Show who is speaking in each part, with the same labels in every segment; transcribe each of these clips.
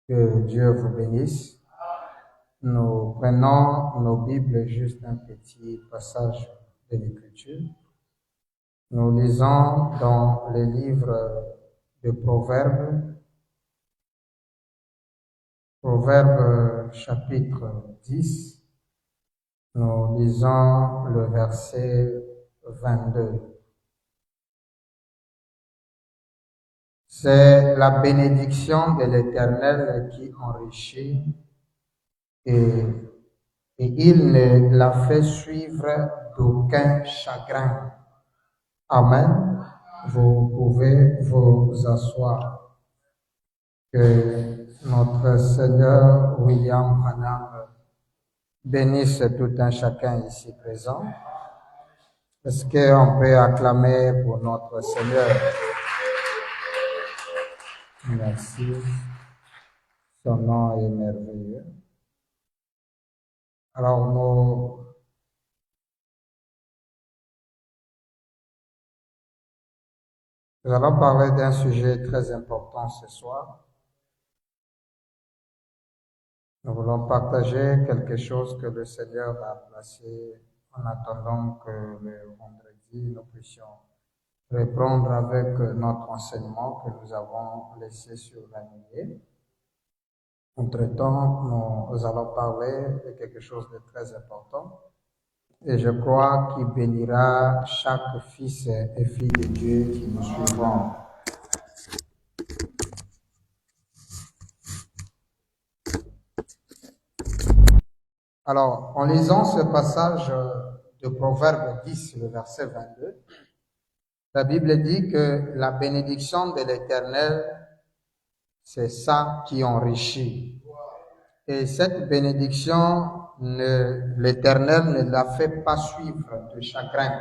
Speaker 1: Que Dieu vous bénisse. Nous prenons nos Bibles, juste un petit passage de l'Écriture. Nous lisons dans le livre de Proverbes, Proverbes chapitre 10. Nous lisons le verset 22. C'est la bénédiction de l'Éternel qui enrichit et il ne la fait suivre d'aucun chagrin. Amen. Vous pouvez vous asseoir. Que notre Seigneur William Branham bénisse tout un chacun ici présent. Est-ce qu'on peut acclamer pour notre Seigneur? Merci. Son nom est merveilleux. Alors, nous allons parler d'un sujet très important ce soir. Nous voulons partager quelque chose que le Seigneur a placé en attendant que le vendredi, nous puissions reprendre avec notre enseignement que nous avons laissé sur la nuée. Entre-temps, nous allons parler de quelque chose de très important. Et je crois qu'il bénira chaque fils et fille de Dieu qui nous suivront. Alors, en lisant ce passage de Proverbe 10, le verset 22, la Bible dit que la bénédiction de l'Éternel, c'est ça qui enrichit. Et cette bénédiction, l'Éternel ne la fait pas suivre de chagrin.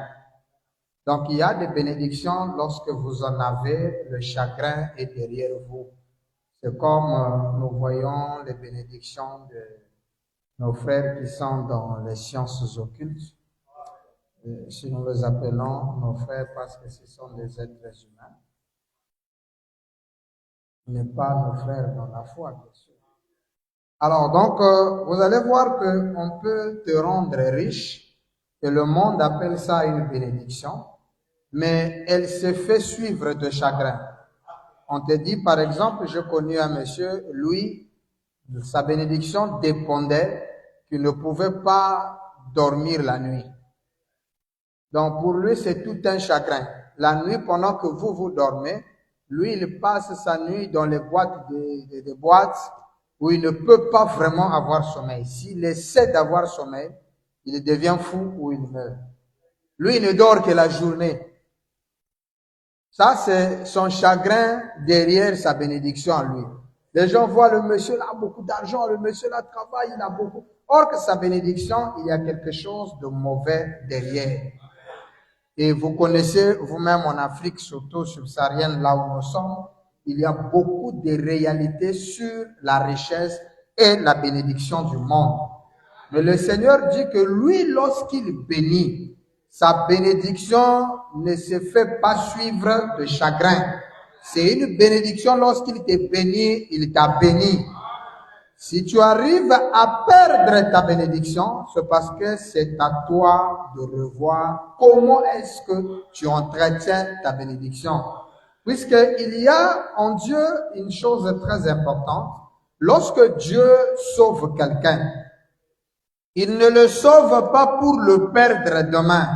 Speaker 1: Donc, il y a des bénédictions, lorsque vous en avez, le chagrin est derrière vous. C'est comme nous voyons les bénédictions de nos frères qui sont dans les sciences occultes. Si nous les appelons nos frères parce que ce sont des êtres humains, mais pas nos frères dans la foi, bien sûr. Alors, donc, vous allez voir qu'on peut te rendre riche, et le monde appelle ça une bénédiction, mais elle se fait suivre de chagrin. On te dit, par exemple, j'ai connu un monsieur, lui, sa bénédiction dépendait qu'il ne pouvait pas dormir la nuit. Donc, pour lui, c'est tout un chagrin. La nuit, pendant que vous dormez, lui, il passe sa nuit dans les boîtes des boîtes où il ne peut pas vraiment avoir sommeil. S'il essaie d'avoir sommeil, il devient fou ou il meurt. Lui, il ne dort que la journée. Ça, c'est son chagrin derrière sa bénédiction en lui. Les gens voient le monsieur là a beaucoup d'argent, le monsieur là travaille, il a beaucoup. Or que sa bénédiction, il y a quelque chose de mauvais derrière. Et vous connaissez vous-même en Afrique, surtout subsaharienne, là où nous sommes, il y a beaucoup de réalités sur la richesse et la bénédiction du monde. Mais le Seigneur dit que lui, lorsqu'il bénit, sa bénédiction ne se fait pas suivre de chagrin. C'est une bénédiction lorsqu'il te bénit, il t'a béni. Si tu arrives à perdre ta bénédiction, c'est parce que c'est à toi de revoir comment est-ce que tu entretiens ta bénédiction. Puisqu'il y a en Dieu une chose très importante. Lorsque Dieu sauve quelqu'un, il ne le sauve pas pour le perdre demain.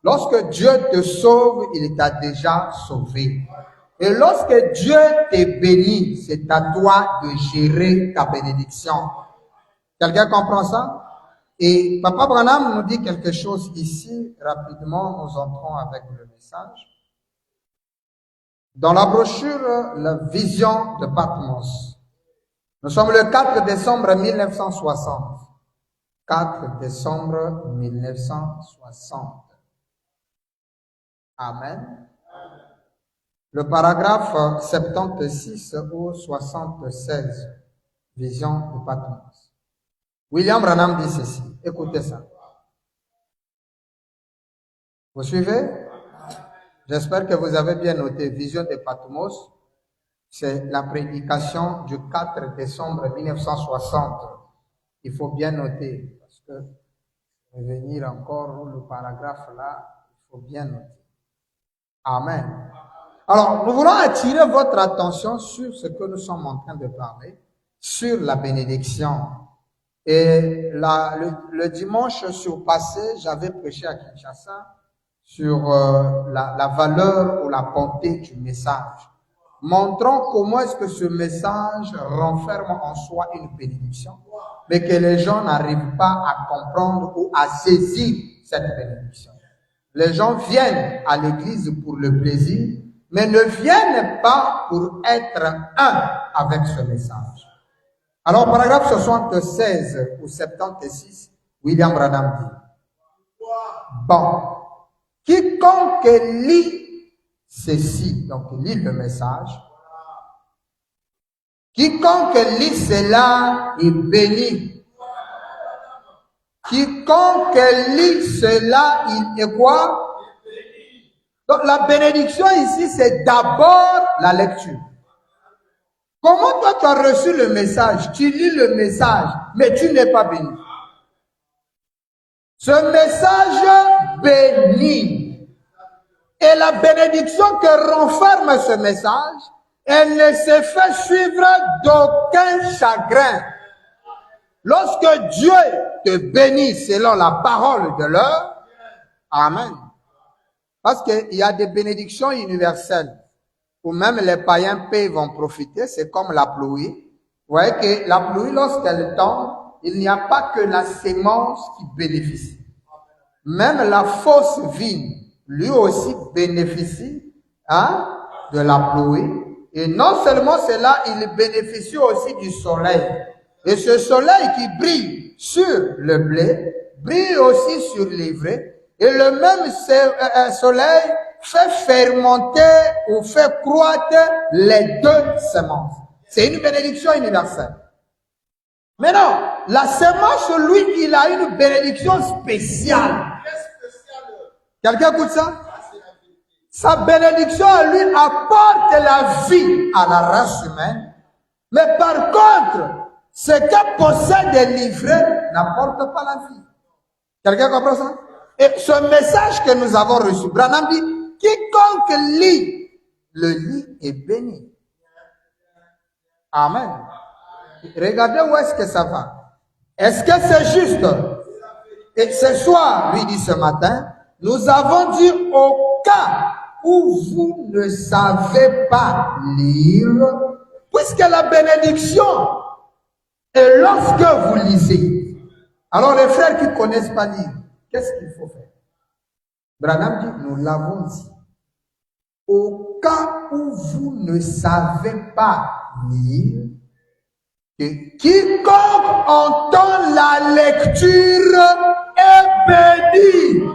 Speaker 1: Lorsque Dieu te sauve, il t'a déjà sauvé. Et lorsque Dieu te bénit, c'est à toi de gérer ta bénédiction. Quelqu'un comprend ça? Et Papa Branham nous dit quelque chose ici. Rapidement, nous entrons avec le message. Dans la brochure, la vision de Patmos. Nous sommes le 4 décembre 1960. 4 décembre 1960. Amen. Le paragraphe 76 ou 76, vision de Patmos. William Branham dit ceci. Écoutez ça. Vous suivez? J'espère que vous avez bien noté vision de Patmos. C'est la prédication du 4 décembre 1960. Il faut bien noter, parce que revenir encore le paragraphe là, il faut bien noter. Amen. Alors, nous voulons attirer votre attention sur ce que nous sommes en train de parler, sur la bénédiction. Et le dimanche surpassé, j'avais prêché à Kinshasa sur la valeur ou la portée du message, montrant comment est-ce que ce message renferme en soi une bénédiction, mais que les gens n'arrivent pas à comprendre ou à saisir cette bénédiction. Les gens viennent à l'église pour le plaisir, mais ne viennent pas pour être un avec ce message. Alors, paragraphe 76 ou 76, William Branham dit, bon, quiconque lit ceci, donc lit le message, quiconque lit cela est béni. Quiconque lit cela, il est quoi? Donc la bénédiction ici, c'est d'abord la lecture. Comment toi tu as reçu le message? Tu lis le message, mais tu n'es pas béni. Ce message bénit. Et la bénédiction que renferme ce message, elle ne se fait suivre d'aucun chagrin. Lorsque Dieu te bénit selon la parole de l'heure, amen. Parce qu'il y a des bénédictions universelles où même les païens peuvent en profiter, c'est comme la pluie. Vous voyez que la pluie, lorsqu'elle tombe, il n'y a pas que la sémence qui bénéficie. Même la fausse vigne, lui aussi bénéficie de la pluie. Et non seulement cela, il bénéficie aussi du soleil. Et ce soleil qui brille sur le blé, brille aussi sur l'ivraie. Et le même soleil fait fermenter ou fait croître les deux semences. C'est une bénédiction universelle. Maintenant, la semence, lui, il a une bénédiction spéciale. Quelqu'un écoute ça? Sa bénédiction, lui, apporte la vie à la race humaine. Mais par contre, ce que possède l'ivraie n'apporte pas la vie. Quelqu'un comprend ça? Et ce message que nous avons reçu, Branham dit, quiconque lit, le lit est béni. Amen. Regardez où est-ce que ça va. Est-ce que c'est juste? Et ce soir, lui dit ce matin, nous avons dit au cas où vous ne savez pas lire, puisque la bénédiction est lorsque vous lisez. Alors les frères qui ne connaissent pas lire, qu'est-ce qu'il faut faire? Branham dit, nous l'avons dit. Au cas où vous ne savez pas lire, que quiconque entend la lecture est béni.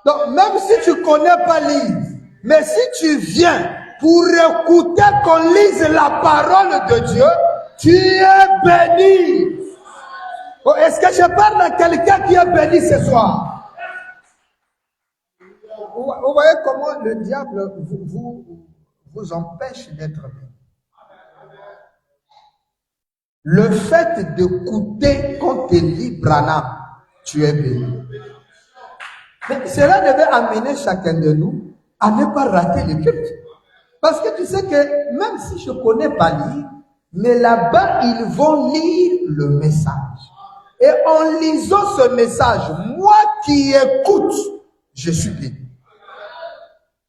Speaker 1: Donc même si tu ne connais pas lire, mais si tu viens pour écouter qu'on lise la parole de Dieu, tu es béni. Oh, est-ce que je parle à quelqu'un qui est béni ce soir? Vous voyez comment le diable vous empêche d'être béni. Le fait d'écouter qu'on te lit Branham, tu es béni. Mais cela devait amener chacun de nous à ne pas rater le culte. Parce que tu sais que même si je ne connais pas lire, mais là-bas, ils vont lire le message. Et en lisant ce message, moi qui écoute, je suis béni.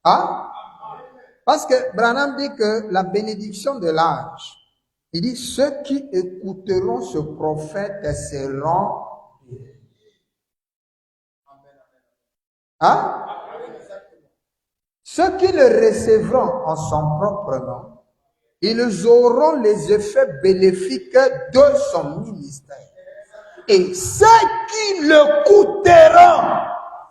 Speaker 1: Hein? Parce que Branham dit que la bénédiction de l'âge, il dit, ceux qui écouteront ce prophète seront bénis. Hein? Ceux qui le recevront en son propre nom, ils auront les effets bénéfiques de son ministère. Et ceux qui l'écouteront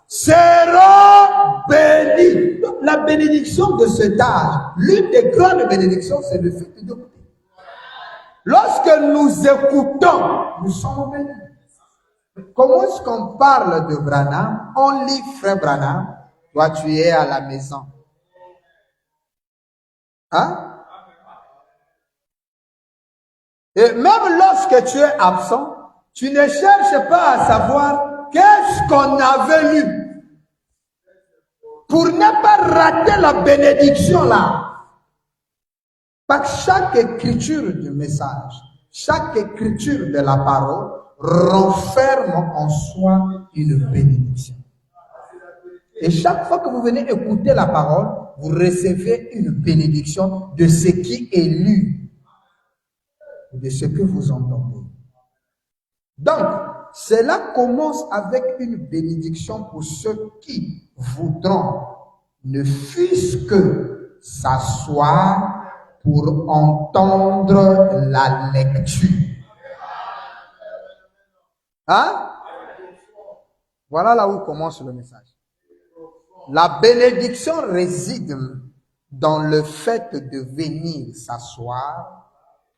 Speaker 1: seront bénis. Donc, la bénédiction de cet âge, l'une des grandes bénédictions, c'est le fait d'écouter. Lorsque nous écoutons, nous sommes bénis. Comment est-ce qu'on parle de Branham? On lit Frère Branham. Toi, tu es à la maison. Hein? Et même lorsque tu es absent, tu ne cherches pas à savoir qu'est-ce qu'on avait lu pour ne pas rater la bénédiction là. Par chaque écriture du message, chaque écriture de la parole renferme en soi une bénédiction. Et chaque fois que vous venez écouter la parole, vous recevez une bénédiction de ce qui est lu, de ce que vous entendez. Donc, cela commence avec une bénédiction pour ceux qui voudront, ne fût-ce que s'asseoir pour entendre la lecture. Hein? Voilà là où commence le message. La bénédiction réside dans le fait de venir s'asseoir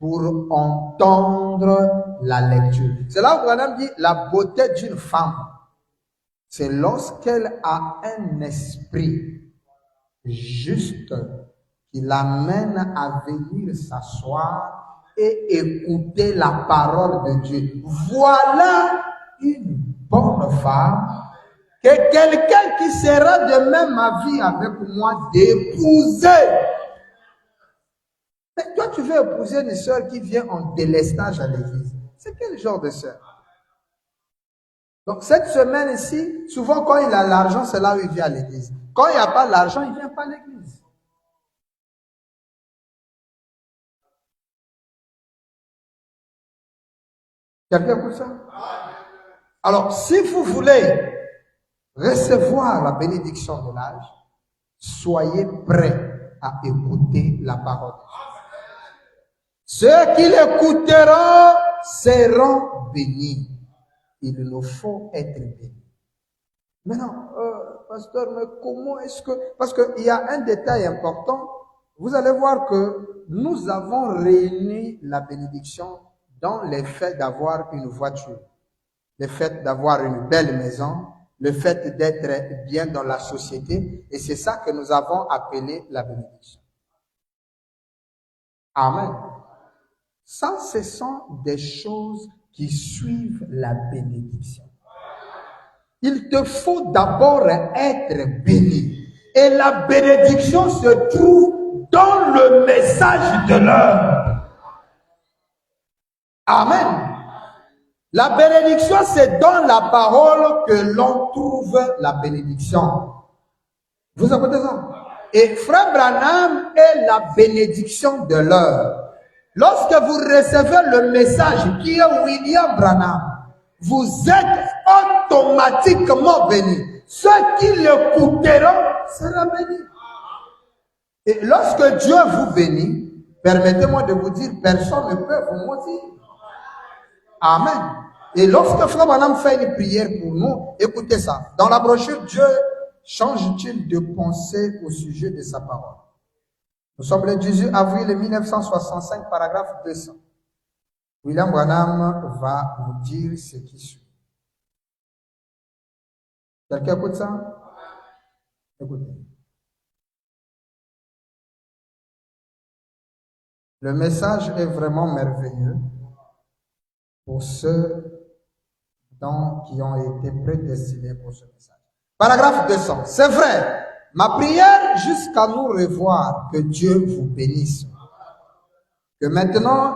Speaker 1: pour entendre la lecture. C'est là où Branham dit la beauté d'une femme, c'est lorsqu'elle a un esprit juste qui l'amène à venir s'asseoir et écouter la parole de Dieu. Voilà une bonne femme que quelqu'un qui sera de même avis avec moi d'épouser. Mais toi, tu veux épouser une sœur qui vient en délestage à l'église. C'est quel genre de sœur? Donc, cette semaine ici, souvent quand il a l'argent, c'est là où il vient à l'église. Quand il n'y a pas l'argent, il ne vient pas à l'église. Quelqu'un écoute ça? Alors, si vous voulez recevoir la bénédiction de l'âge, soyez prêts à écouter la parole de Dieu. Ceux qui l'écouteront seront bénis. Il nous faut être bénis. Maintenant, pasteur, mais comment est-ce que... Parce qu'il y a un détail important. Vous allez voir que nous avons réuni la bénédiction dans le fait d'avoir une voiture, le fait d'avoir une belle maison, le fait d'être bien dans la société. Et c'est ça que nous avons appelé la bénédiction. Amen. Ça, ce sont des choses qui suivent la bénédiction. Il te faut d'abord être béni. Et la bénédiction se trouve dans le message de l'heure. Amen. La bénédiction, c'est dans la parole que l'on trouve la bénédiction. Vous écoutez ça? Et Frère Branham est la bénédiction de l'heure. Lorsque vous recevez le message qui est William Branham, vous êtes automatiquement bénis. Ceux qui l'écouteront seront bénis. Et lorsque Dieu vous bénit, permettez-moi de vous dire, personne ne peut vous maudire. Amen. Et lorsque Frère Branham fait une prière pour nous, écoutez ça. Dans la brochure, Dieu change-t-il de pensée au sujet de sa parole? Nous sommes le 18 avril 1965, paragraphe 200. William Branham va nous dire ce qui suit. Quelqu'un écoute ça? Écoutez. Le message est vraiment merveilleux pour ceux qui ont été prédestinés pour ce message. Paragraphe 200. C'est vrai, ma prière jusqu'à nous revoir, que Dieu vous bénisse. Que maintenant,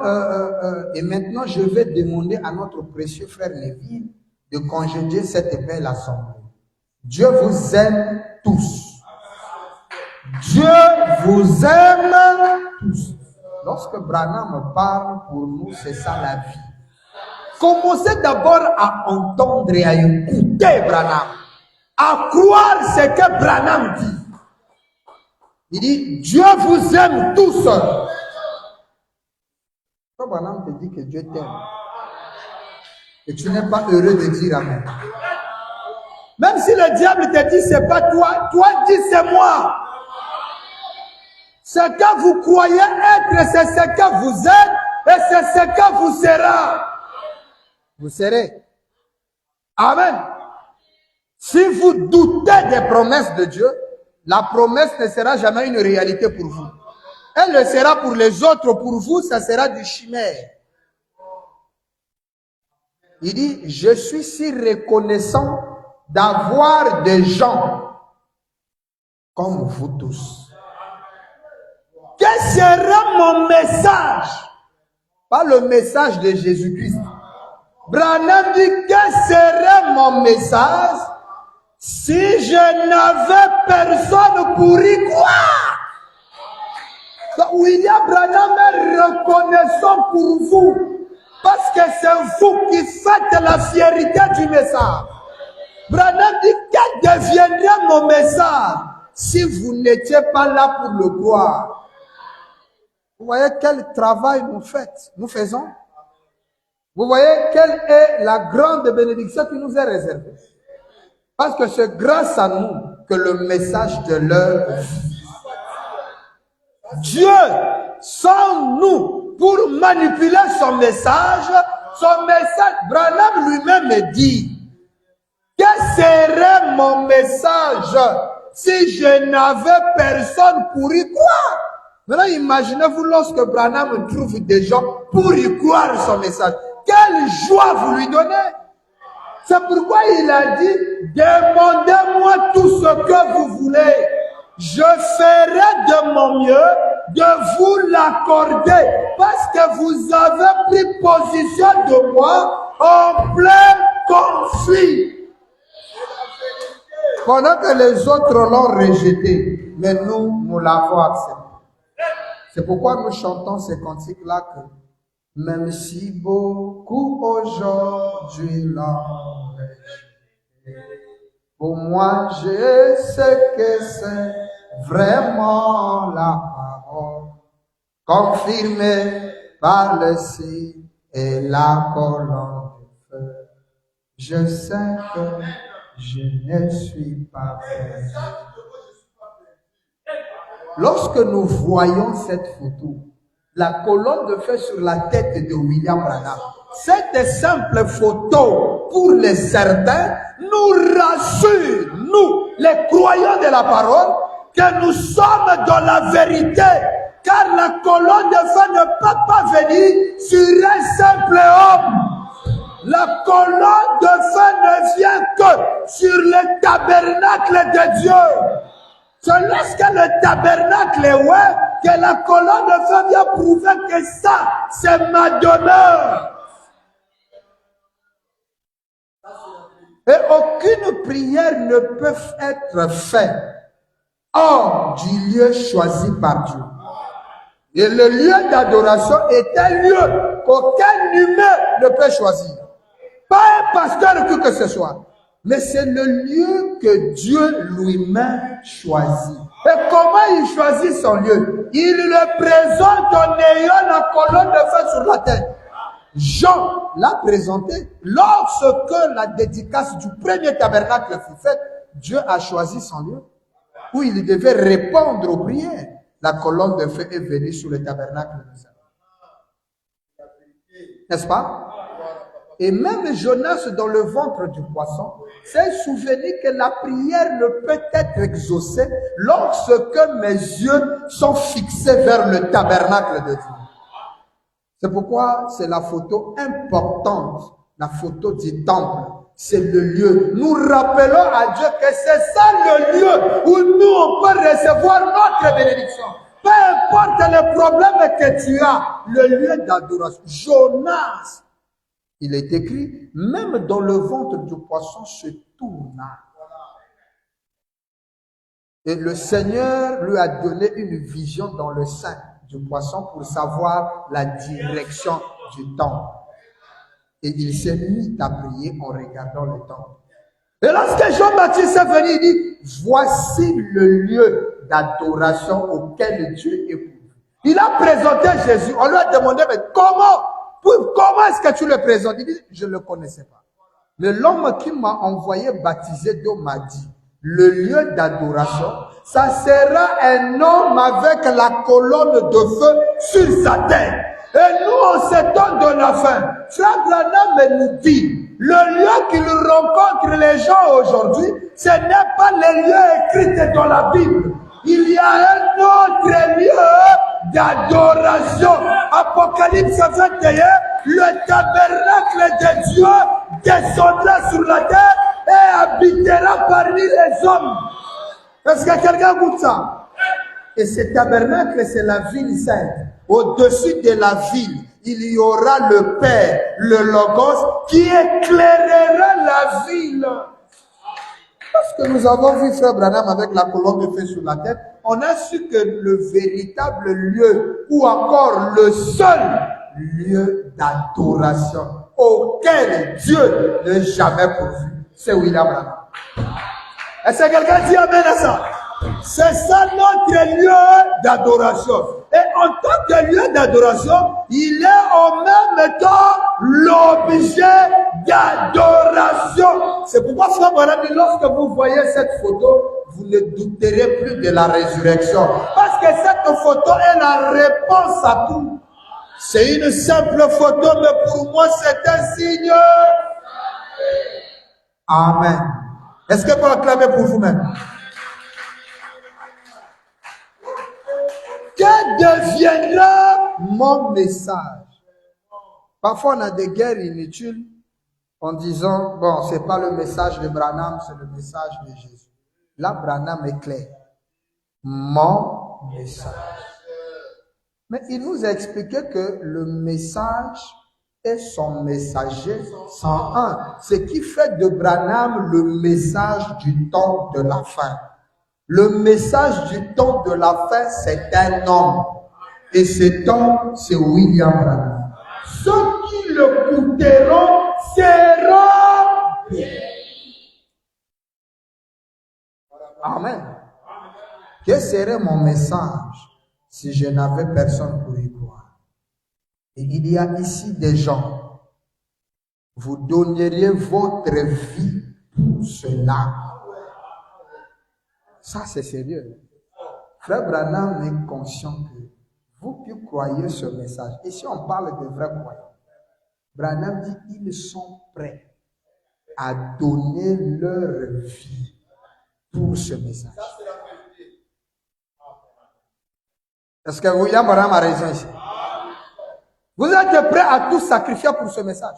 Speaker 1: maintenant, je vais demander à notre précieux frère Lévy de congédier cette belle assemblée. Dieu vous aime tous. Dieu vous aime tous. Lorsque Branham parle pour nous, c'est ça la vie. Commencez d'abord à entendre et à écouter Branham, à croire ce que Branham dit. Il dit, Dieu vous aime tous. Quand Branham te dit que Dieu t'aime, et tu n'es pas heureux de dire Amen. Même si le diable te dit, c'est pas toi, toi dis, c'est moi. Ce que vous croyez être, c'est ce que vous êtes, et c'est ce que vous serez. Vous serez. Amen. Si vous doutez des promesses de Dieu, la promesse ne sera jamais une réalité pour vous. Elle le sera pour les autres, pour vous, ça sera du chimère. Il dit, je suis si reconnaissant d'avoir des gens comme vous tous. Quel sera mon message? Pas le message de Jésus-Christ. Branham dit, quel serait mon message si je n'avais personne pour y croire? William Branham est reconnaissant pour vous, parce que c'est vous qui faites la fierté du message. Branham dit, quel deviendrait mon message si vous n'étiez pas là pour le croire? Vous voyez quel travail nous faisons? Vous voyez quelle est la grande bénédiction qui nous est réservée? Parce que c'est grâce à nous que le message de l'heure vit. Dieu, sans nous, pour manipuler son message, Branham lui-même dit, quel serait mon message si je n'avais personne pour y croire? Maintenant, imaginez-vous lorsque Branham trouve des gens pour y croire son message. Quelle joie vous lui donnez? C'est pourquoi il a dit, demandez-moi tout ce que vous voulez. Je ferai de mon mieux de vous l'accorder parce que vous avez pris position de moi en plein conflit. Pendant que les autres l'ont rejeté, mais nous l'avons accepté. C'est pourquoi nous chantons ces cantiques-là que même si beaucoup aujourd'hui l'ont rejeté, pour moi je sais que c'est vraiment la parole, confirmée par le signe et la colonne de feu. Je sais que je ne suis pas perdu. Lorsque nous voyons cette photo, la colonne de feu sur la tête de William Branham, cette simple photo, pour les certains, nous rassure, nous, les croyants de la parole, que nous sommes dans la vérité, car la colonne de feu ne peut pas venir sur un simple homme. La colonne de feu ne vient que sur le tabernacle de Dieu. C'est lorsque le tabernacle est ouais, que la colonne de feu vient prouver que ça, c'est ma demeure. Et aucune prière ne peut être faite hors du lieu choisi par Dieu. Et le lieu d'adoration est un lieu qu'aucun humain ne peut choisir. Pas un pasteur que ce soit. Mais c'est le lieu que Dieu lui-même choisit. Et comment il choisit son lieu? Il le présente en ayant la colonne de feu sur la tête. Jean l'a présenté lorsque la dédicace du premier tabernacle fut faite. Dieu a choisi son lieu où il devait répondre aux prières. La colonne de feu est venue sur le tabernacle de Dieu. N'est-ce pas? Et même Jonas dans le ventre du poisson s'est souvenu que la prière ne peut être exaucée lorsque mes yeux sont fixés vers le tabernacle de Dieu. C'est pourquoi c'est la photo importante, la photo du temple. C'est le lieu. Nous rappelons à Dieu que c'est ça le lieu où nous on peut recevoir notre bénédiction. Peu importe le problème que tu as, le lieu d'adoration. Jonas, il est écrit, même dans le ventre du poisson se tourna. Et le Seigneur lui a donné une vision dans le sein du poisson pour savoir la direction du temple. Et il s'est mis à prier en regardant le temple. Et lorsque Jean-Baptiste est venu, il dit, voici le lieu d'adoration auquel Dieu est pour. Il a présenté Jésus. On lui a demandé, mais comment est-ce que tu le présentes? Il dit, je ne le connaissais pas. Mais l'homme qui m'a envoyé baptiser d'eau m'a dit, le lieu d'adoration, ça sera un homme avec la colonne de feu sur sa tête. Et nous, on s'étonne de la fin. Frère Branham nous dit, le lieu qu'il rencontre les gens aujourd'hui, ce n'est pas les lieux écrits dans la Bible. Il y a un autre lieu
Speaker 2: d'adoration. Apocalypse 21, le tabernacle de Dieu descendra sur la terre et habitera parmi les hommes. Est-ce que quelqu'un goûte ça? Et ce tabernacle, c'est la ville sainte. Au-dessus de la ville, il y aura le Père, le Logos, qui éclairera la ville. Parce que nous avons vu Frère Branham avec la colonne de feu sur la tête, on a su que le véritable lieu, ou encore le seul lieu d'adoration auquel Dieu n'a jamais pourvu, c'est William Branham. Est-ce que quelqu'un dit amen à ça? C'est ça notre lieu d'adoration. Et en tant que lieu d'adoration, il est en même temps l'objet d'adoration. C'est pourquoi Frère Branham dit, lorsque vous voyez cette photo, vous ne douterez plus de la résurrection. Parce que cette photo est la réponse à tout. C'est une simple photo, mais pour moi, c'est un signe. Amen. Est-ce que vous acclamez pour vous-même? Que deviendra mon message? Parfois, on a des guerres inutiles en disant, bon, c'est pas le message de Branham, c'est le message de Jésus. Là, Branham est clair. Mon message. Mais il nous a expliqué que le message est son messager 101. Ce qui fait de Branham le message du temps de la fin. Le message du temps de la fin, c'est un homme. Et cet homme, c'est William Branham. Ceux qui l'écouteront seront bénis. Amen. Quel serait mon message si je n'avais personne pour y croire? Et il y a ici des gens, vous donneriez votre vie pour cela. Ça, c'est sérieux. Frère Branham est conscient que vous qui croyez ce message, et si on parle de vrais croyants, Branham dit ils sont prêts à donner leur vie pour ce message. Est-ce que William Branham a raison ici? Vous êtes prêts à tout sacrifier pour ce message?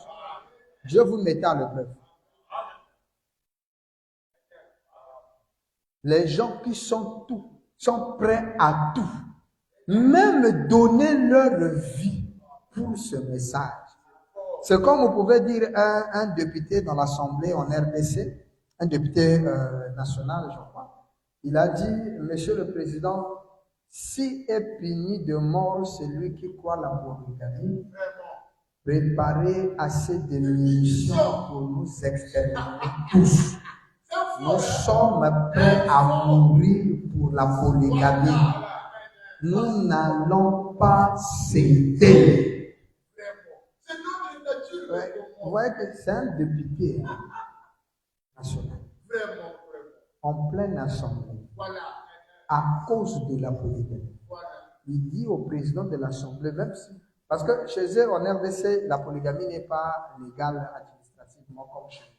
Speaker 2: Dieu vous met à l'épreuve. Les gens qui sont prêts à tout, même donner leur vie pour ce message. C'est comme vous pouvez dire un député dans l'Assemblée en RDC, un député national, je crois. Il a dit, Monsieur le Président, si est puni de mort celui qui croit la polygamie, préparez assez de munitions pour nous exterminer tous. Nous sommes prêts à mourir pour la polygamie. Nous n'allons pas céder. Vous voyez que c'est un député national en pleine assemblée à cause de la polygamie. Il dit au président de l'assemblée, même si, parce que chez eux en RDC, la polygamie n'est pas légale administrativement comme chez nous.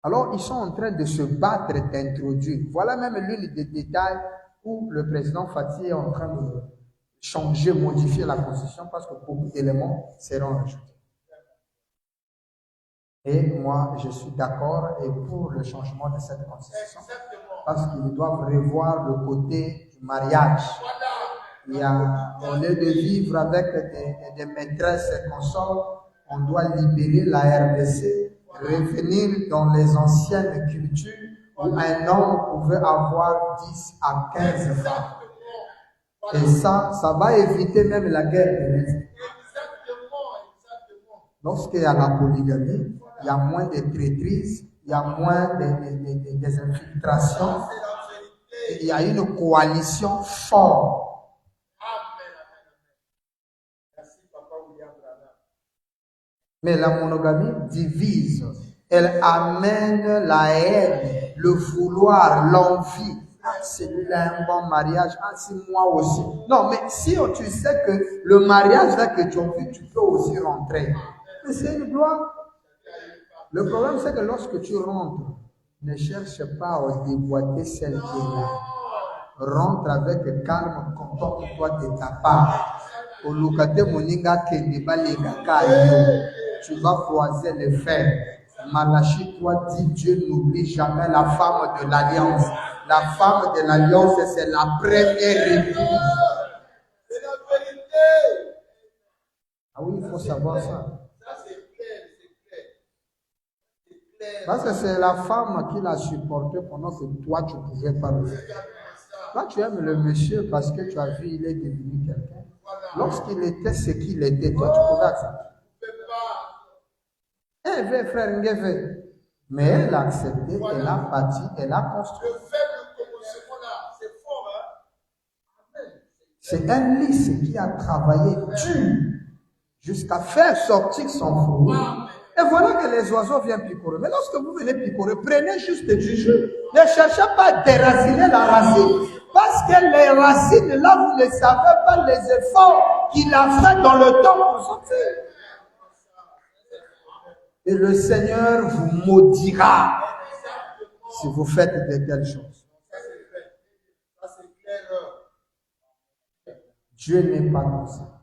Speaker 2: Alors, ils sont en train de se battre d'introduire. Voilà même l'une des détails où le président Fatih est en train de changer, modifier la constitution parce que beaucoup d'éléments seront ajoutés. Et moi, je suis d'accord et pour le changement de cette constitution parce qu'ils doivent revoir le côté du mariage. Il y a, au lieu de vivre avec des maîtresses et consorts, on doit libérer la RDC, revenir dans les anciennes cultures où un homme pouvait avoir 10 à 15 femmes. Et ça va éviter même la guerre de l'Est. Lorsqu'il y a la polygamie, il y a moins de traîtrises, il y a moins des infiltrations, il y a une coalition forte. Mais la monogamie divise. Elle amène la haine, le vouloir, l'envie. Ah, celui-là a un bon mariage. Ah, c'est moi aussi. Non, mais si tu sais que le mariage là que tu as vu, tu peux aussi rentrer. Mais c'est une gloire. Le problème, c'est que lorsque tu rentres, ne cherche pas à déboîter celle qui est là.
Speaker 1: rentre avec calme, comporte-toi de ta part. Tu vas croiser les fers. Malachie, toi, dit Dieu n'oublie jamais la femme de l'alliance. La femme de l'alliance, c'est la première épouse.
Speaker 2: C'est la vérité.
Speaker 1: Ah oui, il faut savoir ça.
Speaker 2: Ça, c'est clair, c'est clair. C'est clair.
Speaker 1: Parce que c'est la femme qui l'a supporté pendant que toi, tu ne pouvais pas le faire. Toi, tu aimes le monsieur parce que tu as vu, il est devenu quelqu'un. Lorsqu'il était ce qu'il était, toi, tu pouvais accepter. Mais elle a accepté, elle a bâti, elle a construit.
Speaker 2: Le faible commencement là, c'est fort, hein? Amen.
Speaker 1: C'est un lys qui a travaillé dur jusqu'à faire sortir son fruit. Et voilà que les oiseaux viennent picorer. Mais lorsque vous venez picorer, prenez juste du jus. Ne cherchez pas à déraciner la racine. Parce que les racines, là, vous ne savez pas les efforts qu'il a fait dans le temps pour sortir. Et le Seigneur vous maudira si vous faites de telles choses.
Speaker 2: Ça, c'est clair.
Speaker 1: Dieu n'est pas comme ça.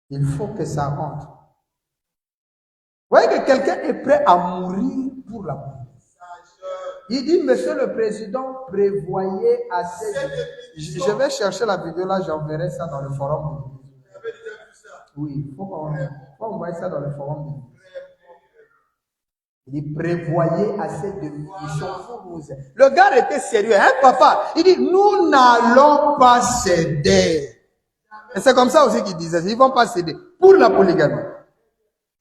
Speaker 1: Il faut que ça rentre. Vous voyez que quelqu'un est prêt à mourir pour la paix. Il dit, Monsieur le Président, prévoyez assez de... Je vais chercher la vidéo là, j'enverrai ça dans le forum. Oui, il faut envoyer ça dans le forum. Il dit, prévoyez assez de munitions pour nous. Le gars était sérieux, hein, papa? Il dit, nous n'allons pas céder. Et c'est comme ça aussi qu'il disait, ils ne vont pas céder pour la polygamie.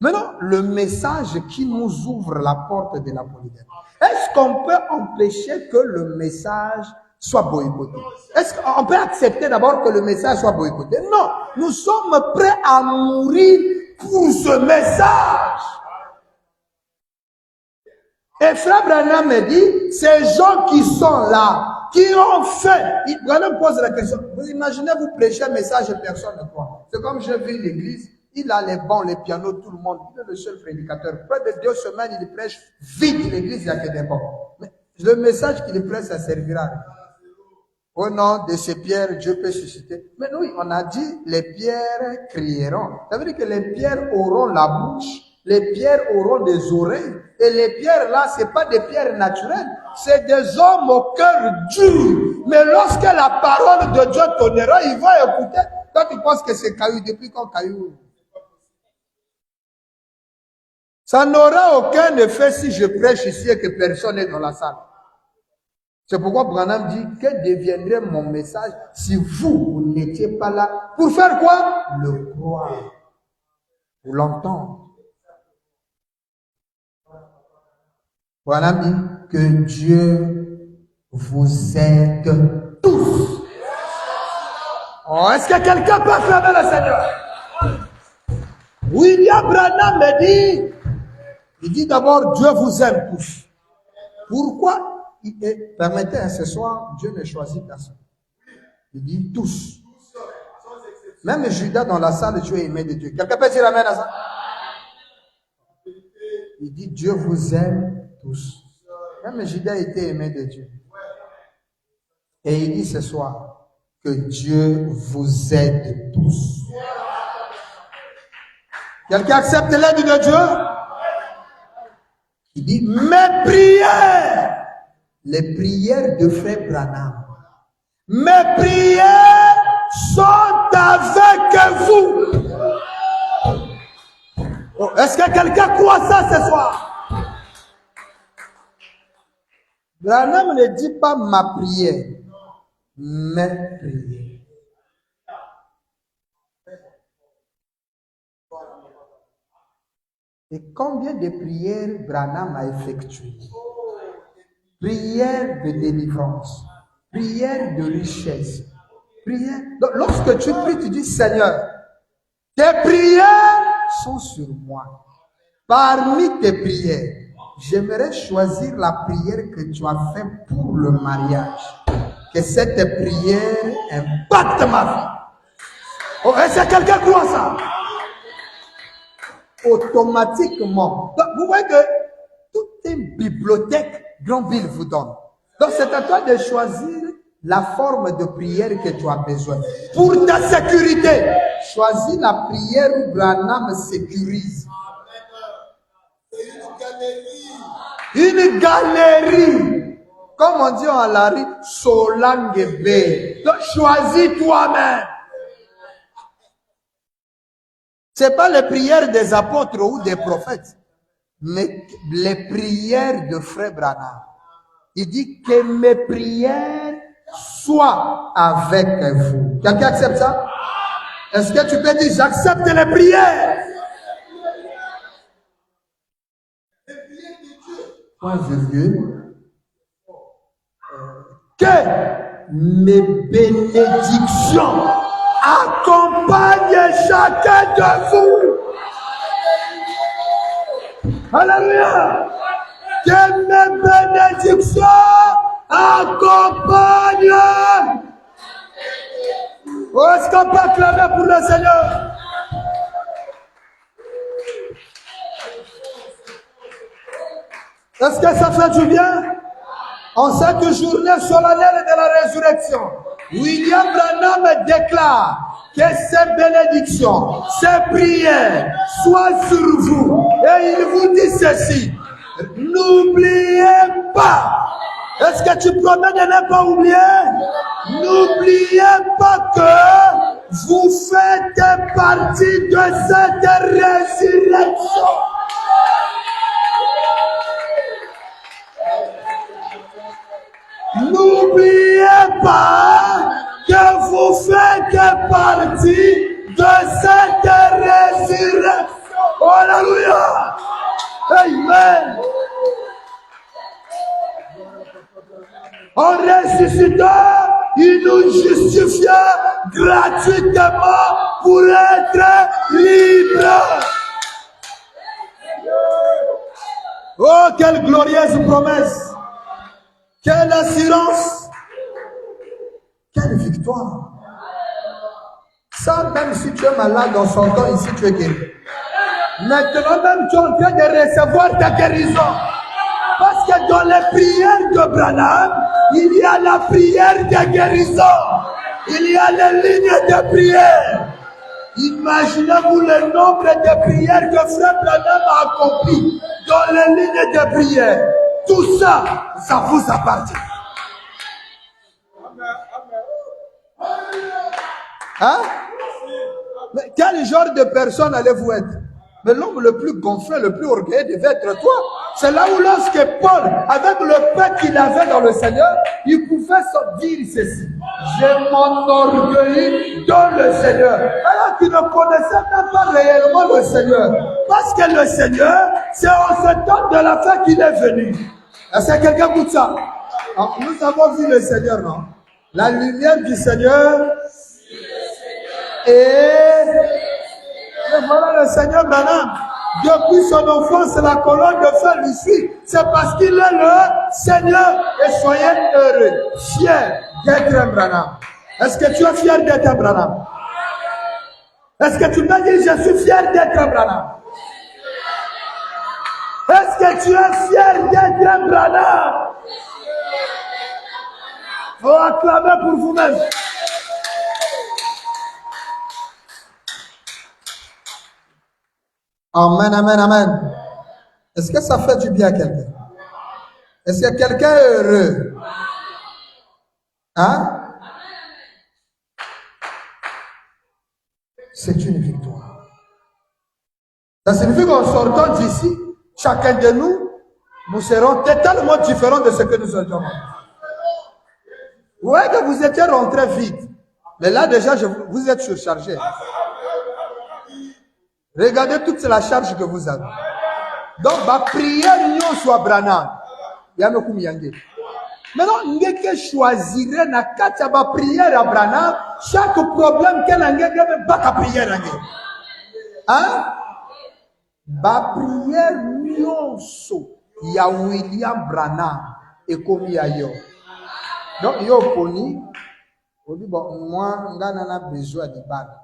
Speaker 1: Maintenant, le message qui nous ouvre la porte de la polygamie. Est-ce qu'on peut empêcher que le message soit boycotté? Est-ce qu'on peut accepter d'abord que le message soit boycotté? Non, nous sommes prêts à mourir pour ce message. Et Frère Branham me dit, ces gens qui sont là, qui ont fait, Branham pose la question, vous imaginez, vous prêchez un message et personne ne croit. C'est comme je vis l'église, il a les bancs, les pianos, tout le monde, il est le seul prédicateur. Près de 2 semaines, il prêche vite l'église, il n'y a que des bancs. Mais le message qu'il prêche, ça servira. Au nom de ces pierres, Dieu peut susciter. Mais oui, on a dit, les pierres crieront. Ça veut dire que les pierres auront la bouche, les pierres auront des oreilles. Et les pierres là, c'est pas des pierres naturelles. C'est des hommes au cœur dur. Mais lorsque la parole de Dieu tonnera, ils vont écouter. Toi, tu penses que c'est caillou depuis quand caillou? Ça n'aura aucun effet si je prêche ici et que personne n'est dans la salle. C'est pourquoi Branham dit, que deviendrait mon message si vous n'étiez pas là? Pour faire quoi? Le croire. Pour l'entendre. Branham dit que Dieu vous aide tous. Oh, est-ce que quelqu'un peut acclamer le Seigneur? William Branham me dit, il dit d'abord, Dieu vous aime tous. Pourquoi? Permettez, ce soir, Dieu ne choisit personne. Il dit tous. Même Judas dans la salle, Dieu est aimé de Dieu. Quelqu'un peut dire amen à ça? Il dit, Dieu vous aime tous. Même Judas était aimé de Dieu. Et il dit ce soir que Dieu vous aide tous. Quelqu'un accepte l'aide de Dieu? Il dit, mes prières, les prières de Frère Branham, mes prières sont avec vous. Oh, est-ce que quelqu'un croit ça ce soir? Branham ne dit pas ma prière, mes prières. Et combien de prières Branham a effectuées? Prières de délivrance, prières de richesse, prières. Donc, lorsque tu pries, tu dis Seigneur, tes prières sont sur moi. Parmi tes prières, j'aimerais choisir la prière que tu as faite pour le mariage. Que cette prière impacte ma vie. Oh, est-ce que quelqu'un croit ça? Automatiquement. Donc, vous voyez que tout une bibliothèque Grandville vous donne. Donc c'est à toi de choisir la forme de prière que tu as besoin. Pour ta sécurité, choisis la prière où Branham sécurise. Une galerie. Comme on dit en Lari, Solangue. Donc choisis toi-même. Ce n'est pas les prières des apôtres ou des prophètes, mais les prières de Frère Branham. Il dit que mes prières soient avec vous. Quelqu'un accepte ça? Est-ce que tu peux dire, j'accepte les prières? Point virgule. Que mes bénédictions accompagnent chacun de vous. Alléluia. Que mes bénédictions accompagnent. Oh, est-ce qu'on peut acclamer pour le Seigneur? Est-ce que ça fait du bien? En cette journée solennelle de la résurrection, William Branham déclare que ces bénédictions, ces prières soient sur vous. Et il vous dit ceci, n'oubliez pas. Est-ce que tu promets de ne pas oublier? N'oubliez pas que vous faites partie de cette résurrection. N'oubliez pas que vous faites partie de cette résurrection. Alléluia. Amen. En ressuscitant, il nous justifia gratuitement pour être libres. Oh, quelle glorieuse promesse! Quelle assurance! Quelle victoire! Ça, même si tu es malade dans son temps, ici tu es guéri. Maintenant même, tu es en train de recevoir ta guérison. Parce que dans les prières de Branham, il y a la prière de guérison. Il y a les lignes de prière. Imaginez-vous le nombre de prières que Frère Branham a accompli dans les lignes de prière. Tout ça, ça vous appartient. Hein? Mais quel genre de personne allez-vous être? Mais l'homme le plus gonflé, le plus orgueilleux devait être toi. C'est là où lorsque Paul, avec le peu qu'il avait dans le Seigneur, il pouvait se dire ceci. Je m'enorgueillis dans le Seigneur. Alors qu'il ne connaissait même pas réellement le Seigneur. Parce que le Seigneur, c'est en ce temps de la fin qu'il est venu. Est-ce que quelqu'un goûte ça? Alors, nous avons vu le Seigneur, non? La lumière du Seigneur. Et voilà le Seigneur Branham. Depuis son enfance, la colonne de feu lui suit. C'est parce qu'il est le Seigneur. Et soyez heureux, fiers d'être un Branham. Est-ce que tu es fier d'être un Branham? Est-ce que tu peux dire, je suis fier d'être un Branham? Est-ce que tu es fier d'être un Branham? Faut acclamer pour vous-même. Amen, amen, amen. Est-ce que ça fait du bien à quelqu'un? Est-ce que quelqu'un est heureux? Hein? C'est une victoire. Ça signifie qu'en sortant d'ici, chacun de nous, nous serons totalement différents de ce que nous étions. Vous voyez que vous étiez rentré vite. Mais là déjà, vous êtes surchargé. Regardez toute la charge que vous avez. Donc, ma prière, nous soit Branham. Maintenant, nous choisir na katia ba prière à Branham. Chaque problème qu'elle a, pas ta prière. Hein? Ba prière, nous il y a William Branham et comme il y a yo. Donc, yo poni. On dit, bon, moi, on a besoin de balle.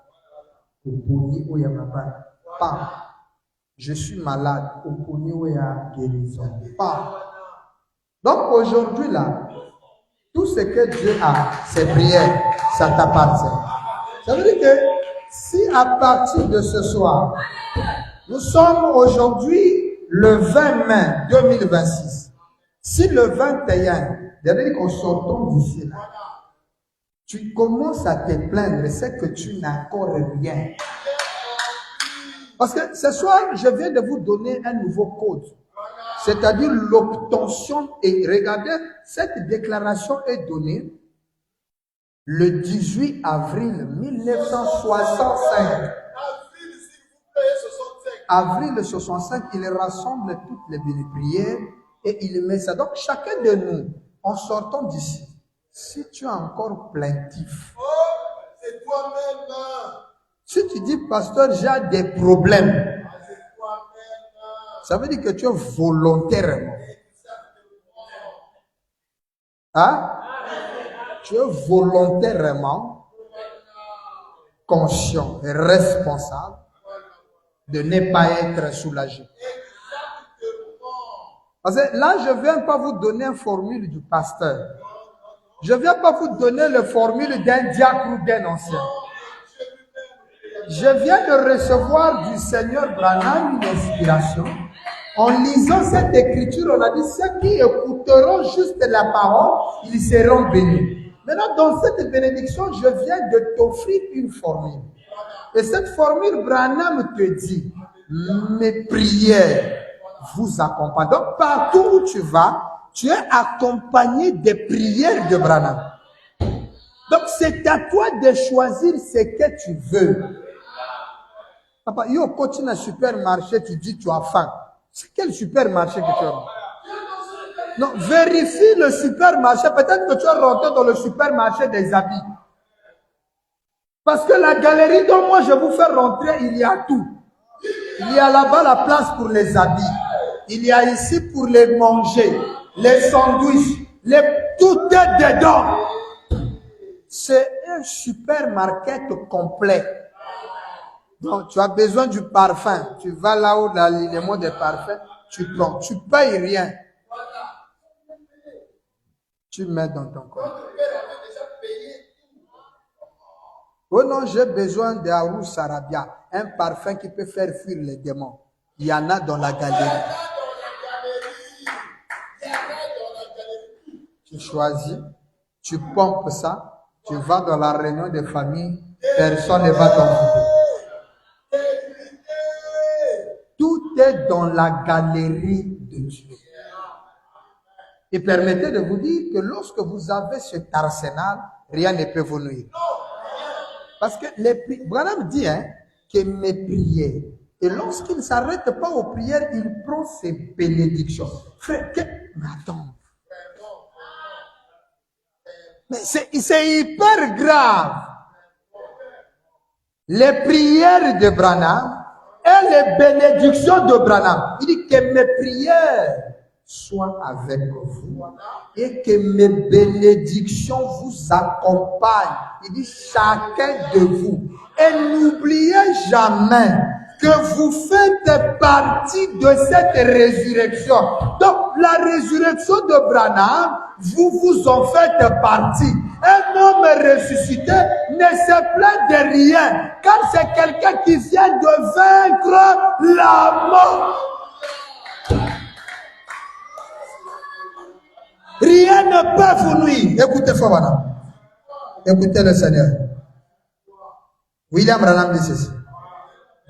Speaker 1: Pour poni, ou y a ma balle. Pas. je suis malade, au Pogno à guérison. Pas. Donc aujourd'hui là, tout ce que Dieu a, ses prières, ça t'appartient. Ça veut dire que si à partir de ce soir, nous sommes aujourd'hui le 20 mai 2026, si le 21, c'est-à-dire qu'on sortons d'ici là, tu commences à te plaindre, c'est que tu n'as encore rien. Parce que ce soir, je viens de vous donner un nouveau code. C'est-à-dire l'obtention. Et regardez, cette déclaration est donnée le 18 avril 1965. Avril 65, il rassemble toutes les prières et il met ça. Donc chacun de nous, en sortant d'ici, si tu es encore plaintif,
Speaker 2: c'est toi-même.
Speaker 1: si tu dis, pasteur, j'ai des problèmes, ça veut dire que tu es volontairement. Hein? Tu es volontairement conscient et responsable de ne pas être soulagé. Parce que là, je ne viens pas vous donner une formule du pasteur. Je ne viens pas vous donner la formule d'un diacre ou d'un ancien. Je viens de recevoir du Seigneur Branham une inspiration. En lisant cette écriture, on a dit ceux qui écouteront juste la parole, ils seront bénis. Maintenant, dans cette bénédiction, je viens de t'offrir une formule. Et cette formule, Branham te dit, mes prières vous accompagnent. Donc, partout où tu vas, tu es accompagné des prières de Branham. Donc, c'est à toi de choisir ce que tu veux. Papa, yo, continue un supermarché, tu dis tu as faim. C'est quel supermarché que tu as? Non, vérifie le supermarché. Peut-être que tu es rentré dans le supermarché des habits. Parce que la galerie dont moi je vous fais rentrer, il y a tout. Il y a là-bas la place pour les habits. Il y a ici pour les manger, les sandwichs, tout est dedans. C'est un supermarché complet. Donc, tu as besoin du parfum. Tu vas là où l'alignement des parfums, tu prends. Tu ne payes rien. Tu mets dans ton corps. Oh non, j'ai besoin d'Arou Sarabia, un parfum qui peut faire fuir les démons. Il y en a dans la galerie. Tu choisis, tu pompes ça, tu vas dans la réunion de famille, personne ne va t'envoyer. Tout est dans la galerie de Dieu. Et permettez de vous dire que lorsque vous avez cet arsenal, rien ne peut vous nuire. Parce que Branham dit que mes prières, et lorsqu'il ne s'arrête pas aux prières, il prend ses bénédictions. Frère, mais attends. Mais c'est hyper grave. Les prières de Branham et les bénédictions de Branham. Il dit que mes prières soient avec vous et que mes bénédictions vous accompagnent. Il dit chacun de vous. Et n'oubliez jamais que vous faites partie de cette résurrection. Donc la résurrection de Branham, vous en faites partie. Un homme ressuscité ne se plaint de rien, car c'est quelqu'un qui vient de vaincre la mort. Rien ne peut vous nuire. Écoutez, Fabana. Écoutez le Seigneur. William Branham dit ceci.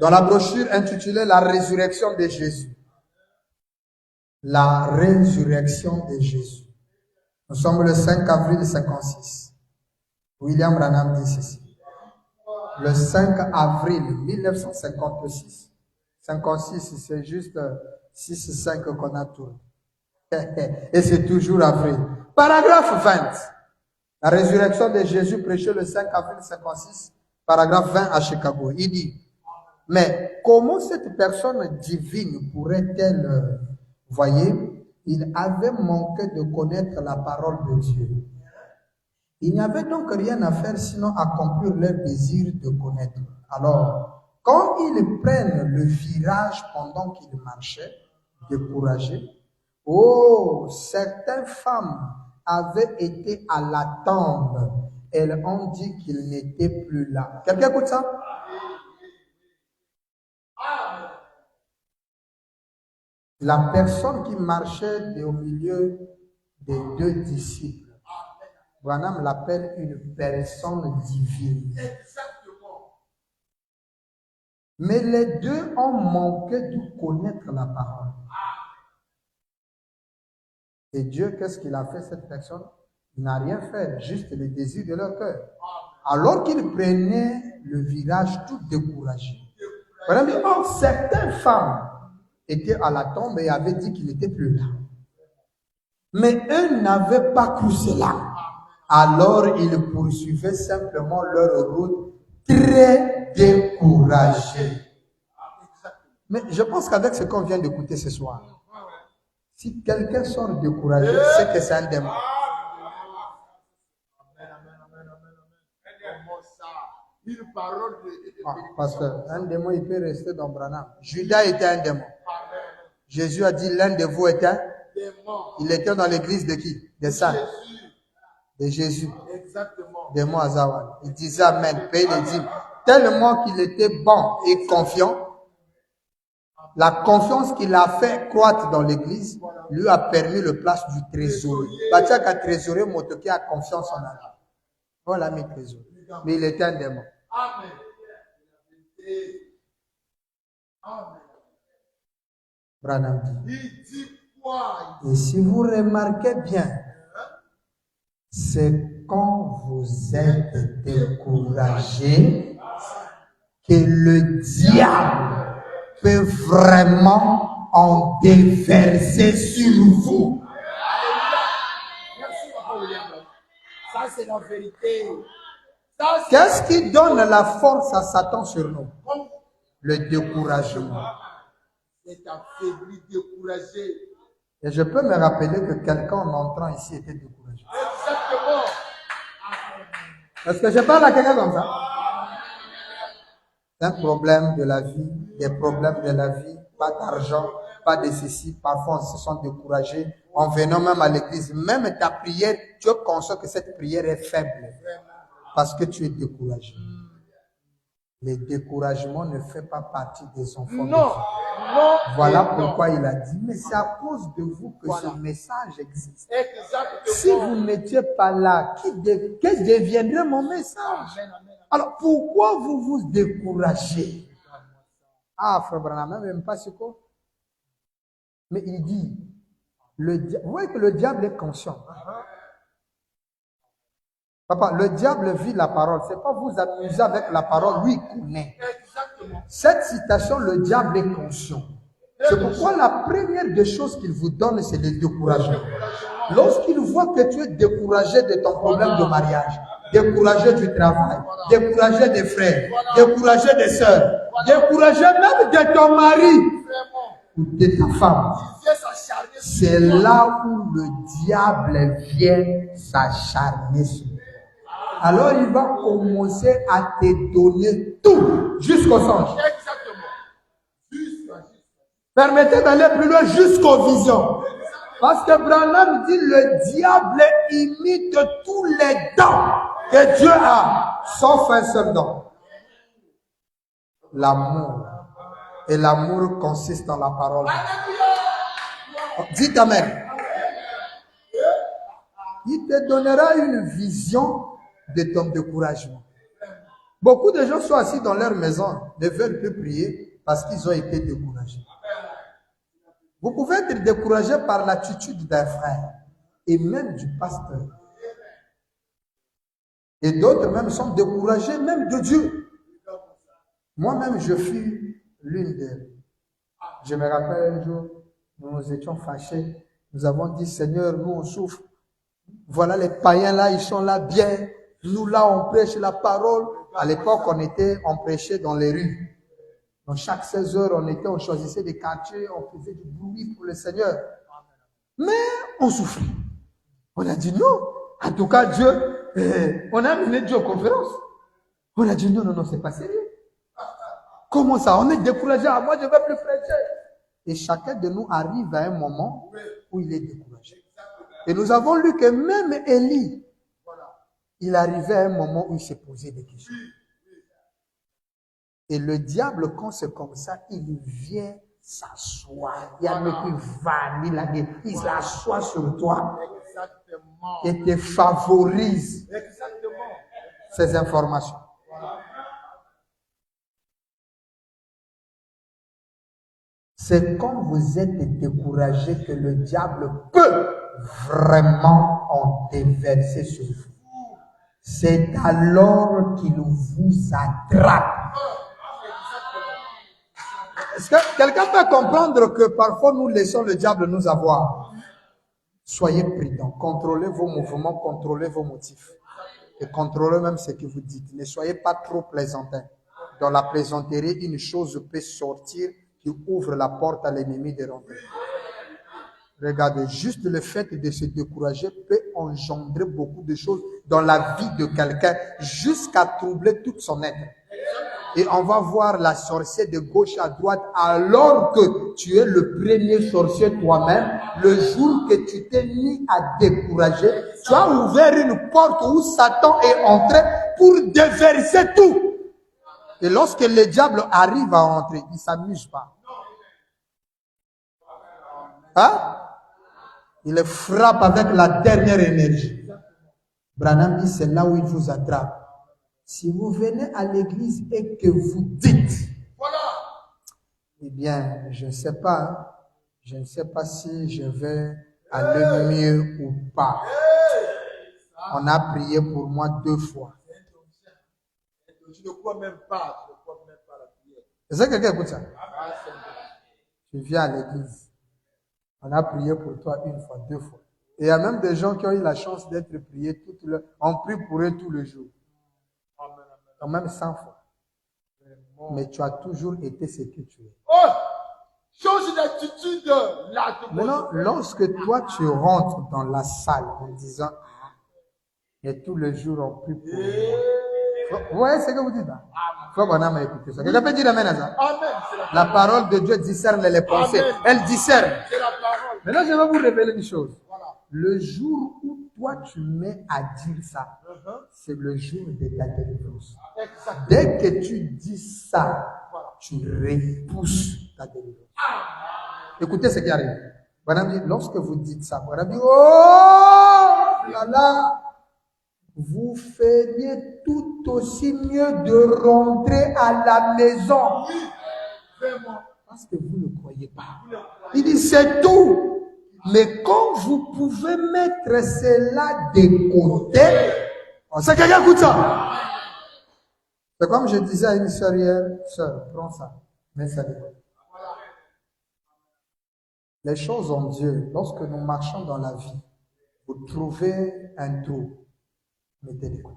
Speaker 1: Dans la brochure intitulée La résurrection de Jésus. La résurrection de Jésus. Nous sommes le 5 avril 56. William Branham dit ceci. Le 5 avril 1956. 56, c'est juste 6-5 qu'on a tourné. Et c'est toujours avril. Paragraphe 20. La résurrection de Jésus prêchée le 5 avril 56. Paragraphe 20 à Chicago. Il dit, mais comment cette personne divine pourrait-elle, voyez, il avait manqué de connaître la parole de Dieu. Il n'y avait donc rien à faire sinon accomplir leur désir de connaître. Alors, quand ils prennent le virage pendant qu'ils marchaient, découragés, oh, certaines femmes avaient été à la tombe. Elles ont dit qu'ils n'étaient plus là. Quelqu'un écoute ça? La personne qui marchait au milieu des deux disciples, Branham l'appelle une personne divine. Mais les deux ont manqué de connaître la parole. Et Dieu, qu'est-ce qu'il a fait cette personne? Il n'a rien fait, juste le désir de leur cœur. Alors qu'ils prenaient le virage tout découragé. Or, certaines femmes étaient à la tombe et avaient dit qu'il n'était plus là. Mais eux n'avaient pas cru cela. Alors ils poursuivaient simplement leur route très découragés. Mais je pense qu'avec ce qu'on vient d'écouter ce soir, si quelqu'un sort découragé, c'est que c'est un démon. Parce qu'un démon, il peut rester dans Branham. Judas était un démon. Jésus a dit, l'un de vous est un démon. Il était dans l'église de qui? Des saints. De Jésus. Démon Azawan. Il disait Amen, paye les dîmes. Tellement qu'il était bon et confiant, la confiance qu'il a fait croître dans l'église lui a permis le place du trésorier. Bachaka trésorier, Motoki a confiance en Allah. Voilà mes trésors. Mais il était un démon. Amen. Branham dit. Et si vous remarquez bien, c'est quand vous êtes découragé que le diable peut vraiment en déverser sur vous.
Speaker 2: Ça, c'est la vérité.
Speaker 1: Qu'est-ce qui donne la force à Satan sur nous? Le découragement.
Speaker 2: C'est affaibli, découragé.
Speaker 1: Et je peux me rappeler que quelqu'un en entrant ici était découragé.
Speaker 2: Exactement.
Speaker 1: Est-ce que je parle à quelqu'un comme ça? C'est un problème de la vie, des problèmes de la vie, pas d'argent, pas de ceci. Parfois, on se sent découragé. En venant même à l'église, même ta prière, tu es conscient que cette prière est faible. Parce que tu es découragé. Le découragement ne fait pas partie des enfants.
Speaker 2: Non. Non.
Speaker 1: Voilà pourquoi il a dit, mais c'est à cause de vous que ce message existe.
Speaker 2: Exactement.
Speaker 1: Si vous n'étiez pas là, qu'est-ce deviendrait mon message? Alors, pourquoi vous vous découragez? Ah, frère Branham n'aime pas ce quoi? Mais il dit, vous voyez que le diable est conscient. Papa, le diable vit la parole. C'est pas vous amuser avec la parole, lui il connaît. Cette citation, le diable est conscient. C'est pourquoi la première des choses qu'il vous donne, c'est le découragement. Lorsqu'il voit que tu es découragé de ton problème de mariage, découragé du travail, découragé des frères, découragé des sœurs, découragé même de ton mari ou de ta femme, c'est là où le diable vient s'acharner sur toi. Alors il va commencer à te donner tout jusqu'au songe. Permettez d'aller plus loin jusqu'aux visions. Parce que Branham dit le diable imite tous les dons que Dieu a, sauf un seul don. L'amour. Et l'amour consiste dans la parole. Dites Amen. Il te donnera une vision de ton découragement. Beaucoup de gens sont assis dans leur maison, ne veulent plus prier parce qu'ils ont été découragés. Vous pouvez être découragé par l'attitude d'un frère et même du pasteur. Et d'autres même sont découragés même de Dieu. Moi-même, je fus l'une d'elles. Je me rappelle un jour, nous étions fâchés. Nous avons dit, Seigneur, nous on souffre. Voilà les païens là, ils sont là bien. Nous là, on prêche la parole. À l'époque, on prêchait dans les rues. Donc, chaque 16 heures, on choisissait des quartiers, on faisait du bruit pour le Seigneur. Mais on souffrait. On a dit non. En tout cas, Dieu, on a amené Dieu aux conférences. On a dit non, c'est pas sérieux.
Speaker 2: Comment ça? On est découragé. Ah, moi, je ne vais plus prêcher.
Speaker 1: Et chacun de nous arrive à un moment où il est découragé. Et nous avons lu que même Élie, il arrivait à un moment où il s'est posé des questions. Et le diable, quand c'est comme ça, il vient s'asseoir. Il y a une vanille, il s'assoit sur toi et te favorise ces informations. C'est quand vous êtes découragé que le diable peut vraiment en déverser sur vous. C'est alors qu'il vous attrape. Est-ce que quelqu'un peut comprendre que parfois nous laissons le diable nous avoir? Soyez prudents, contrôlez vos mouvements, contrôlez vos motifs. Et contrôlez même ce que vous dites. Ne soyez pas trop plaisantins. Dans la plaisanterie, une chose peut sortir qui ouvre la porte à l'ennemi de rentrer. Regardez, juste le fait de se décourager peut engendrer beaucoup de choses dans la vie de quelqu'un jusqu'à troubler toute son être. Et on va voir la sorcière de gauche à droite alors que tu es le premier sorcier toi-même. Le jour que tu t'es mis à décourager, tu as ouvert une porte où Satan est entré pour déverser tout. Et lorsque le diable arrive à entrer, il ne s'amuse pas. Hein? Il le frappe avec la dernière énergie. Branham dit, c'est là où il vous attrape. Si vous venez à l'église et que vous dites, eh bien, je ne sais pas, je ne sais pas si je vais aller mieux ou pas. On a prié pour moi 2 fois.
Speaker 2: Tu ne crois même pas, la prière.
Speaker 1: Est-ce que quelqu'un écoute ça? Tu viens à l'église. On a prié pour toi 1 fois, 2 fois. Et il y a même des gens qui ont eu la chance d'être priés on prie pour eux tout le jour. Quand même 100 fois. Mais tu as toujours été ce que tu es.
Speaker 2: Oh! Change d'attitude là.
Speaker 1: Maintenant, lorsque toi tu rentres dans la salle en disant, et tout le jour on prie pour moi. Vous voyez ce que vous dites là? Faut qu'on a écouté ça. Quelqu'un peut dire amen à ça?
Speaker 2: Amen.
Speaker 1: La parole de Dieu discerne les pensées.
Speaker 2: Amen.
Speaker 1: Elle discerne.
Speaker 2: C'est la parole.
Speaker 1: Maintenant, je vais vous révéler une chose.
Speaker 2: Voilà.
Speaker 1: Le jour où toi tu mets à dire ça, c'est le jour de ta délivrance.
Speaker 2: Exactement.
Speaker 1: Dès que tu dis ça, tu repousses ta délivrance. Écoutez ce qui arrive. Madame dit, lorsque vous dites ça, madame dit, oh là là, vous feriez tout aussi mieux de rentrer à la maison.
Speaker 2: Vraiment.
Speaker 1: Parce que vous ne croyez pas. Il dit, c'est tout. Mais quand vous pouvez mettre cela de côté, c'est quelqu'un écoute ça. C'est comme je disais à une sœur hier, sœur, prends ça, mets ça de côté. Les choses en Dieu, lorsque nous marchons dans la vie, vous trouvez un trou, mettez de côté.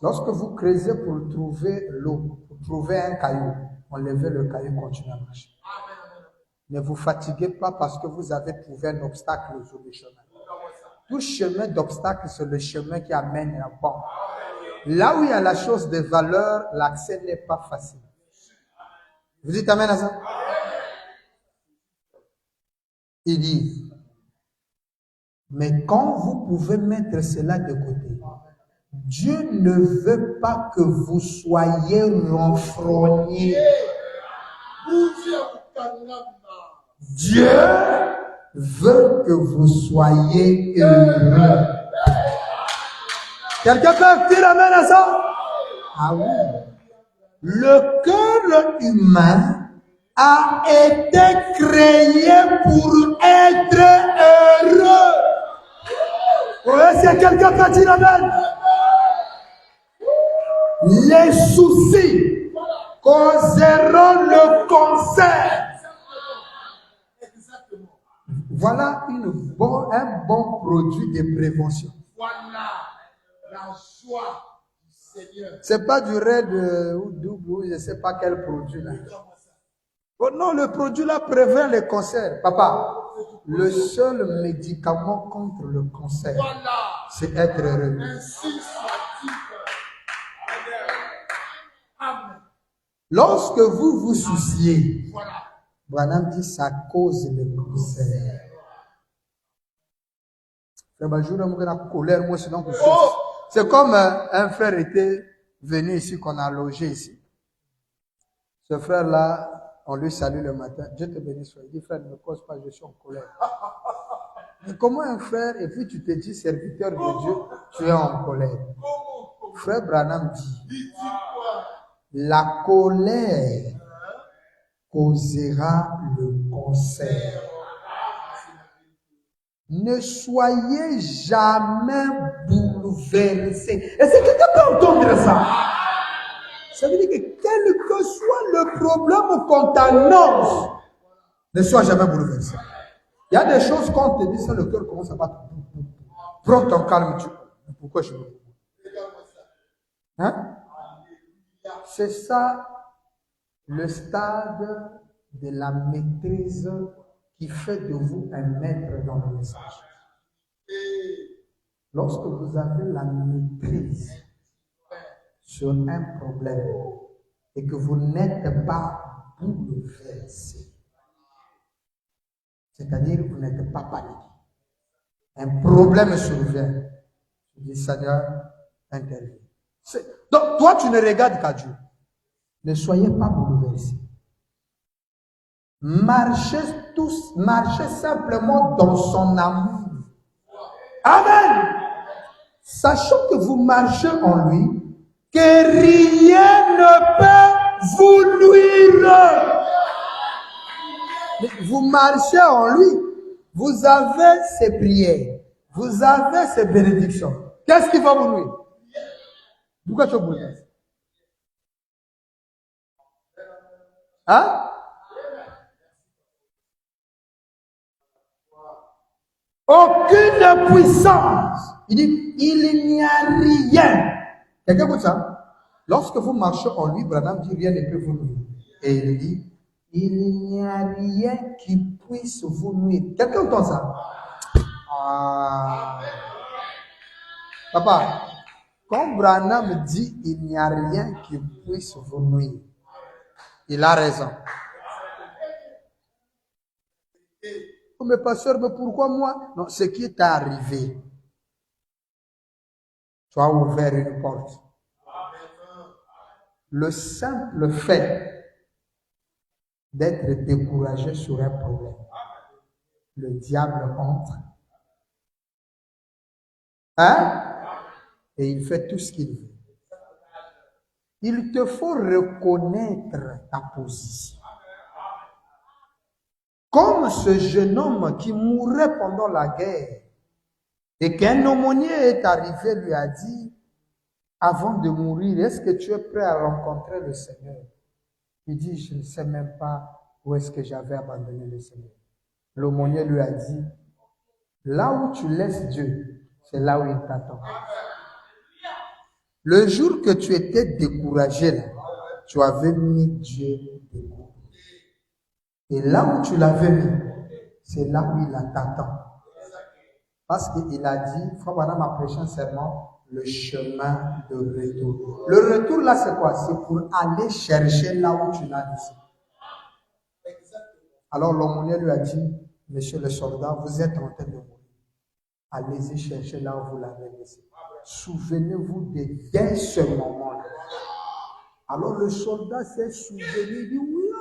Speaker 1: Lorsque vous creusez pour trouver l'eau, pour trouver un caillou, enlevez le caillou, continuez à marcher. Ne vous fatiguez pas parce que vous avez trouvé un obstacle sur le chemin. Tout chemin d'obstacle, c'est le chemin qui amène à bon. Là où il y a la chose de valeur, l'accès n'est pas facile. Vous dites amen à ça? Il dit, mais quand vous pouvez mettre cela de côté, Dieu ne veut pas que vous soyez renfrognés. Dieu veut que vous soyez heureux. Quelqu'un peut dire amen à ça? Ah oui. Le cœur humain a été créé pour être heureux. Oui, c'est quelqu'un qui a dit amen. Les soucis causeront le cancer. Voilà un bon produit de prévention.
Speaker 2: Voilà la joie du Seigneur.
Speaker 1: C'est pas du raid ou double ou je ne sais pas quel produit là. Oh non, le produit là prévient le cancer. Papa, le seul médicament contre le cancer, c'est être heureux.
Speaker 2: Ainsi soit-il. Amen.
Speaker 1: Lorsque vous vous souciez, Branham dit ça cause le cancer. C'est comme un frère était venu ici, qu'on a logé ici. Ce frère-là, on lui salue le matin. Dieu te bénisse. Il dit, frère, ne me cause pas, je suis en colère. Mais comment un frère, et puis tu te dis serviteur de Dieu, tu es en colère? Frère Branham dit, la colère causera le cancer. Ne soyez jamais bouleversés. Est-ce que quelqu'un peut entendre ça? Ça veut dire que quel que soit le problème qu'on t'annonce, ne sois jamais bouleversé. Il y a des choses qu'on te dit, ça le cœur commence à battre. Prends ton calme, pourquoi je me... Hein? C'est ça le stade de la maîtrise qui fait de vous un maître dans le message. Lorsque vous avez la maîtrise sur un problème et que vous n'êtes pas bouleversé, c'est-à-dire que vous n'êtes pas paniqué, un problème survient, tu dis Seigneur, interviens. Donc toi tu ne regardes qu'à Dieu. Ne soyez pas bouleversés. Marchez simplement dans son amour. Amen. Sachant que vous marchez en lui, que rien ne peut vous nuire. Vous marchez en lui, vous avez ses prières, vous avez ses bénédictions. Qu'est-ce qui va vous nuire? Pourquoi tu boules? Hein? Aucune puissance. Il dit, il n'y a rien. Quelqu'un écoute ça? Lorsque vous marchez en lui, Branham dit, rien ne peut vous nuire. Et il dit, il n'y a rien qui puisse vous nuire. Quelqu'un entend ça? Ah. Papa, quand Branham dit, il n'y a rien qui puisse vous nuire, il a raison. Oh, mais pasteur, mais pourquoi moi? Non, ce qui est arrivé, tu as ouvert une porte. Le simple fait d'être découragé sur un problème, le diable entre. Hein? Et il fait tout ce qu'il veut. Il te faut reconnaître ta position. Comme ce jeune homme qui mourait pendant la guerre et qu'un aumônier est arrivé, lui a dit, avant de mourir, est-ce que tu es prêt à rencontrer le Seigneur? Il dit, je ne sais même pas où est-ce que j'avais abandonné le Seigneur. L'aumônier lui a dit, là où tu laisses Dieu, c'est là où il t'attend. Le jour que tu étais découragé, là, tu avais mis Dieu de côté. Et là où tu l'avais mis, c'est là où il t'attend. Parce qu'il a dit, Frère Branham a prêché un serment, le chemin de retour. Le retour là, c'est quoi? C'est pour aller chercher là où tu l'as laissé. Alors l'aumônier lui a dit, monsieur le soldat, vous êtes en train de mourir. Allez-y chercher là où vous l'avez laissé. Souvenez-vous dès ce moment-là. Alors le soldat s'est souvenu, il dit, oui,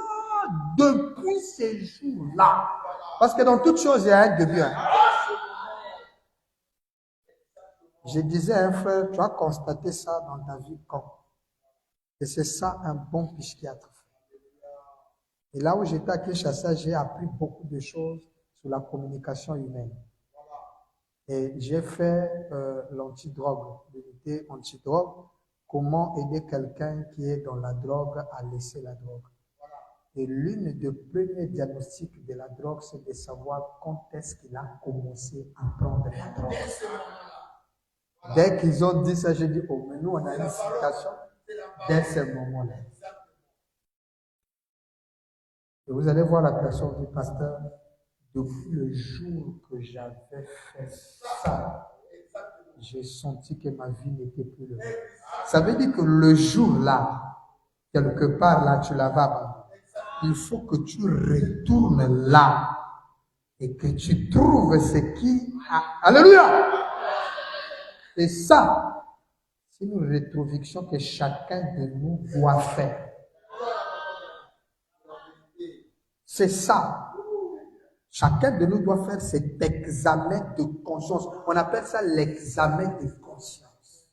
Speaker 1: depuis ces jours-là. Parce que dans toute chose, il y a un début. Hein. Je disais à un frère, tu as constaté ça dans ta vie quand? Et c'est ça un bon psychiatre. Et là où j'étais à Kinshasa, j'ai appris beaucoup de choses sur la communication humaine. Et j'ai fait l'antidrogue, l'unité antidrogue, comment aider quelqu'un qui est dans la drogue à laisser la drogue. Et l'une des premiers diagnostics de la drogue, c'est de savoir quand est-ce qu'il a commencé à prendre la drogue. Dès qu'ils ont dit ça, j'ai dit, oh, mais nous, on a une citation dès ce moment-là. Et vous allez voir la personne du pasteur, depuis le jour que j'avais fait ça, j'ai senti que ma vie n'était plus le même. Ça veut dire que le jour-là, quelque part là, tu la vas. Il faut que tu retournes là et que tu trouves ce qui a... Alléluia! Et ça, c'est une rétroviction que chacun de nous doit faire. C'est ça. Chacun de nous doit faire cet examen de conscience. On appelle ça l'examen de conscience.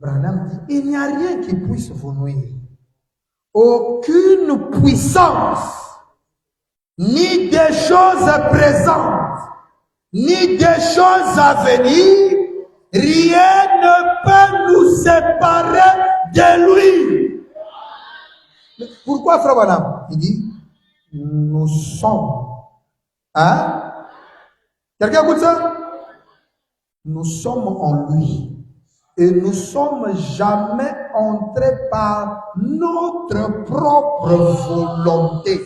Speaker 1: Branham dit, il n'y a rien qui puisse vous nuire. Aucune puissance, ni des choses présentes, ni des choses à venir, rien ne peut nous séparer de lui. Pourquoi, frère Branham? Il dit, nous sommes. Hein? Quelqu'un écoute ça? Nous sommes en lui. Et nous ne sommes jamais entrés par notre propre volonté.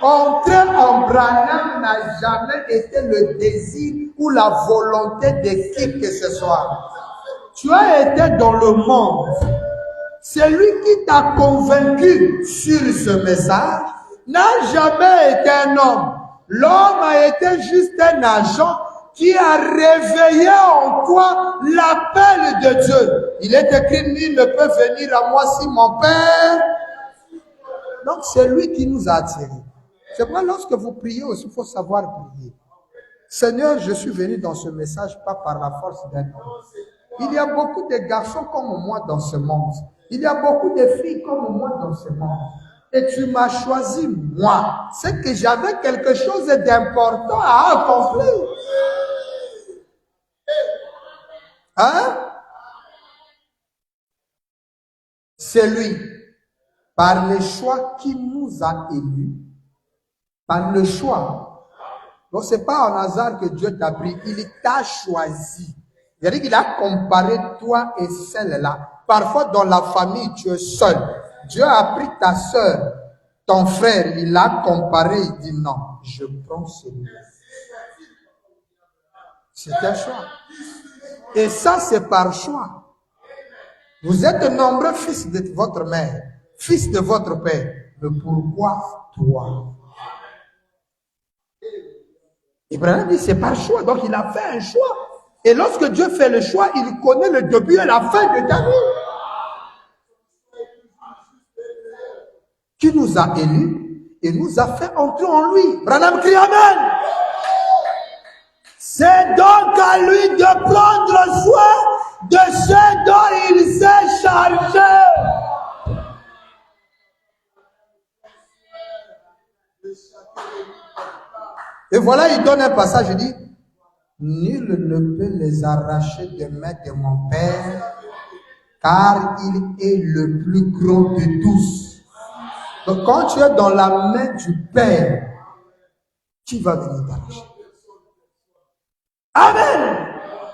Speaker 1: Entrer en Branham n'a jamais été le désir ou la volonté de qui que ce soit. Tu as été dans le monde. Celui qui t'a convaincu sur ce message n'a jamais été un homme. L'homme a été juste un agent qui a réveillé en toi l'appel de Dieu. Il est écrit, nul ne peut venir à moi si mon Père... Donc c'est lui qui nous a attirés. C'est pourquoi lorsque vous priez aussi, il faut savoir prier. Seigneur, je suis venu dans ce message pas par la force d'un homme. Il y a beaucoup de garçons comme moi dans ce monde. Il y a beaucoup de filles comme moi dans ce monde. Et tu m'as choisi, moi. C'est que j'avais quelque chose d'important à accomplir. Hein? C'est lui, par le choix qui nous a élus, par le choix. Donc c'est pas un hasard que Dieu t'a pris, il t'a choisi. C'est-à-dire qu'il a comparé toi et celle-là. Parfois dans la famille, tu es seul. Dieu a pris ta soeur, ton frère, il l'a comparé, il dit non, je prends celui-là. C'est un choix. Et ça, c'est par choix. Vous êtes nombreux fils de votre mère, fils de votre père. Mais pourquoi toi? Ibrahim dit, c'est par choix. Donc, il a fait un choix. Et lorsque Dieu fait le choix, il connaît le début et la fin de ta vie. Qui nous a élus et nous a fait entrer en lui. Branham crie Amen. C'est donc à lui de prendre soin de ce dont il s'est chargé. Et voilà, il donne un passage, il dit, nul ne peut les arracher des mains de mon Père, car il est le plus grand de tous. Donc quand tu es dans la main du Père, qui va venir t'arracher? Amen.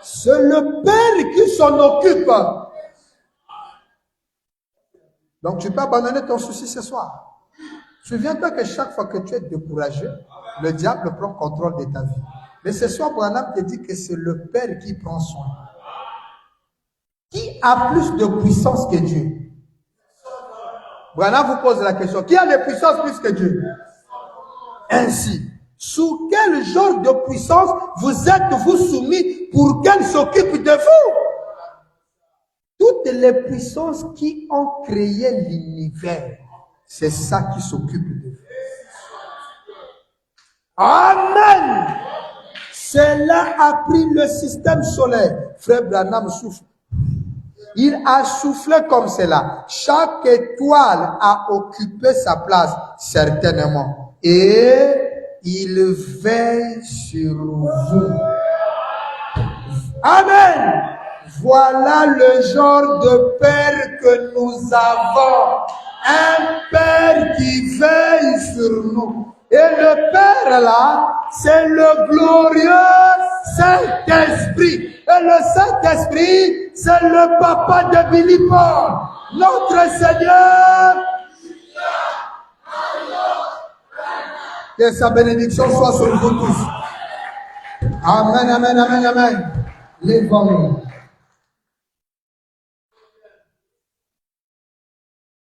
Speaker 1: C'est le Père qui s'en occupe. Donc tu peux abandonner ton souci ce soir. Souviens-toi que chaque fois que tu es découragé, le diable prend contrôle de ta vie. Mais ce soir, Branham te dit que c'est le Père qui prend soin. Qui a plus de puissance que Dieu? Branham vous pose la question. Qui a de puissance plus que Dieu? Ainsi, sous quel genre de puissance vous êtes-vous soumis pour qu'elle s'occupe de vous? Toutes les puissances qui ont créé l'univers, c'est ça qui s'occupe de vous. Amen. Cela a pris le système solaire. Frère Branham souffle. Il a soufflé comme cela. Chaque étoile a occupé sa place, certainement. Et il veille sur vous. Amen. Voilà le genre de Père que nous avons. Un Père qui veille sur nous. Et le Père là, c'est le glorieux Saint-Esprit. Et le Saint-Esprit, c'est le papa de Billy Paul. Notre Seigneur. Que sa bénédiction soit sur vous tous. Amen, amen, amen, amen. Lève-moi.